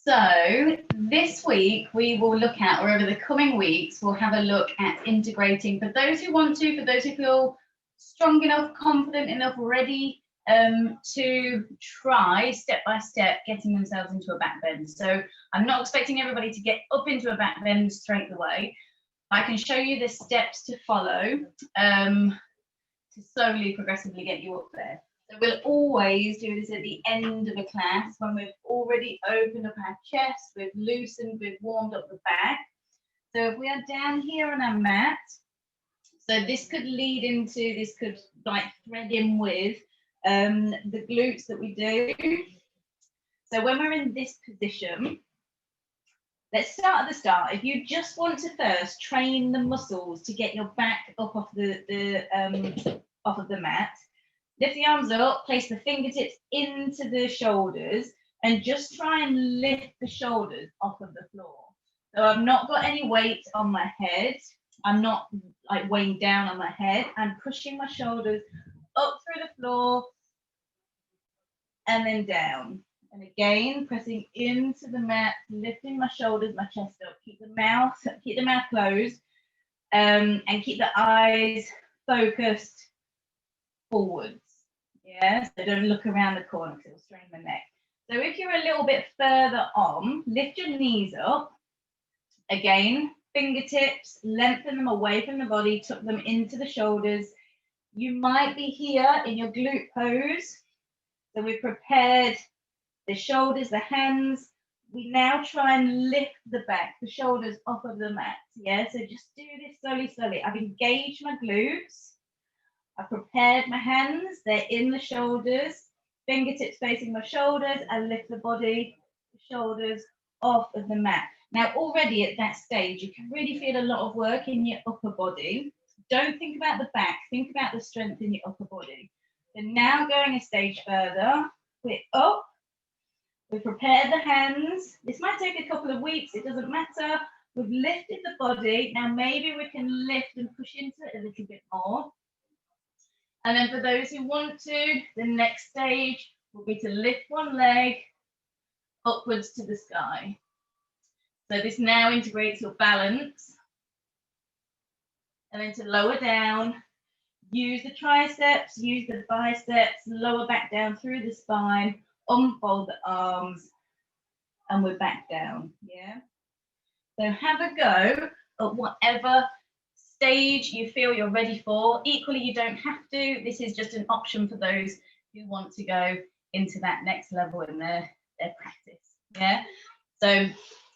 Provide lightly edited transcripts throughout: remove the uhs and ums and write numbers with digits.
So this week we will look at, or over the coming weeks, we'll have a look at integrating for those who want to, for those who feel strong enough, confident enough, ready to try step by step getting themselves into a back bend. So I'm not expecting everybody to get up into a back bend straight away. I can show you the steps to follow to slowly, progressively get you up there. So we'll always do this at the end of a class when we've already opened up our chest, we've loosened, we've warmed up the back. So if we are down here on our mat, so this could lead into, this could like thread in with the glutes that we do. So when we're in this position, let's start at the start. If you just want to first train the muscles to get your back up off off of the mat, lift the arms up, place the fingertips into the shoulders, and just try and lift the shoulders off of the floor. So I've not got any weight on my head. I'm not like weighing down on my head. I'm pushing my shoulders up through the floor and then down. And again, pressing into the mat, lifting my shoulders, my chest up. Keep the mouth closed, and keep the eyes focused forwards. Yeah, so don't look around the corner because it'll strain the neck. So if you're a little bit further on, lift your knees up. Again, fingertips, lengthen them away from the body, tuck them into the shoulders. You might be here in your glute pose. So we've prepared the shoulders, the hands. We now try and lift the back, the shoulders off of the mat. Yeah, so just do this slowly, slowly. I've engaged my glutes. I've prepared my hands. They're in the shoulders. Fingertips facing my shoulders. I lift the body, the shoulders off of the mat. Now, already at that stage, you can really feel a lot of work in your upper body. Don't think about the back. Think about the strength in your upper body. And now going a stage further, we're up. We've prepared the hands. This might take a couple of weeks. It doesn't matter. We've lifted the body. Now maybe we can lift and push into it a little bit more. And then for those who want to, the next stage will be to lift one leg upwards to the sky. So this now integrates your balance. And then to lower down, use the triceps, use the biceps, lower back down through the spine, unfold the arms, and we're back down. Yeah. So have a go at whatever stage you feel you're ready for. Equally, you don't have to. This is just an option for those who want to go into that next level in their practice. Yeah. So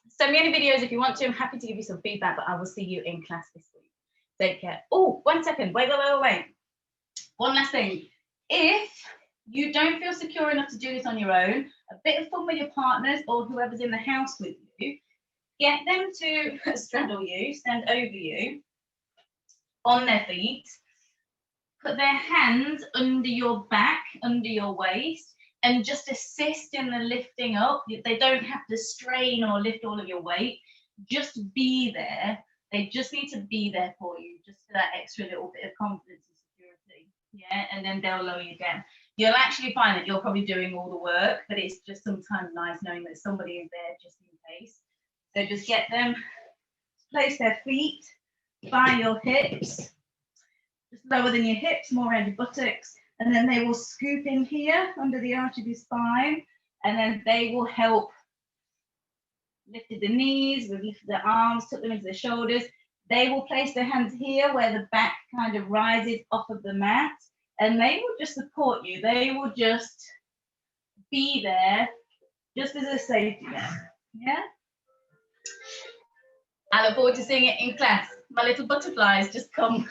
send me any videos if you want to. I'm happy to give you some feedback, but I will see you in class this week. Take care. Oh, 1 second. Wait. One last thing. If you don't feel secure enough to do this on your own, a bit of fun with your partners or whoever's in the house with you, get them to straddle you, stand over you on their feet, put their hands under your back, under your waist, and just assist in the lifting up. They don't have to strain or lift all of your weight. Just be there. They just need to be there for you, just for that extra little bit of confidence and security. Yeah, and then they'll lower you down. You'll actually find that you're probably doing all the work, but it's just sometimes nice knowing that somebody is there just in case. So just get them, place their feet by your hips, just lower than your hips, more around your buttocks, and then they will scoop in here under the arch of your spine, and then they will help lifted the knees, we've lifted the arms, took them into the shoulders. They will place their hands here where the back kind of rises off of the mat, and they will just support you. They will just be there just as a safety net. Yeah? I look forward to seeing it in class. My little butterflies just come.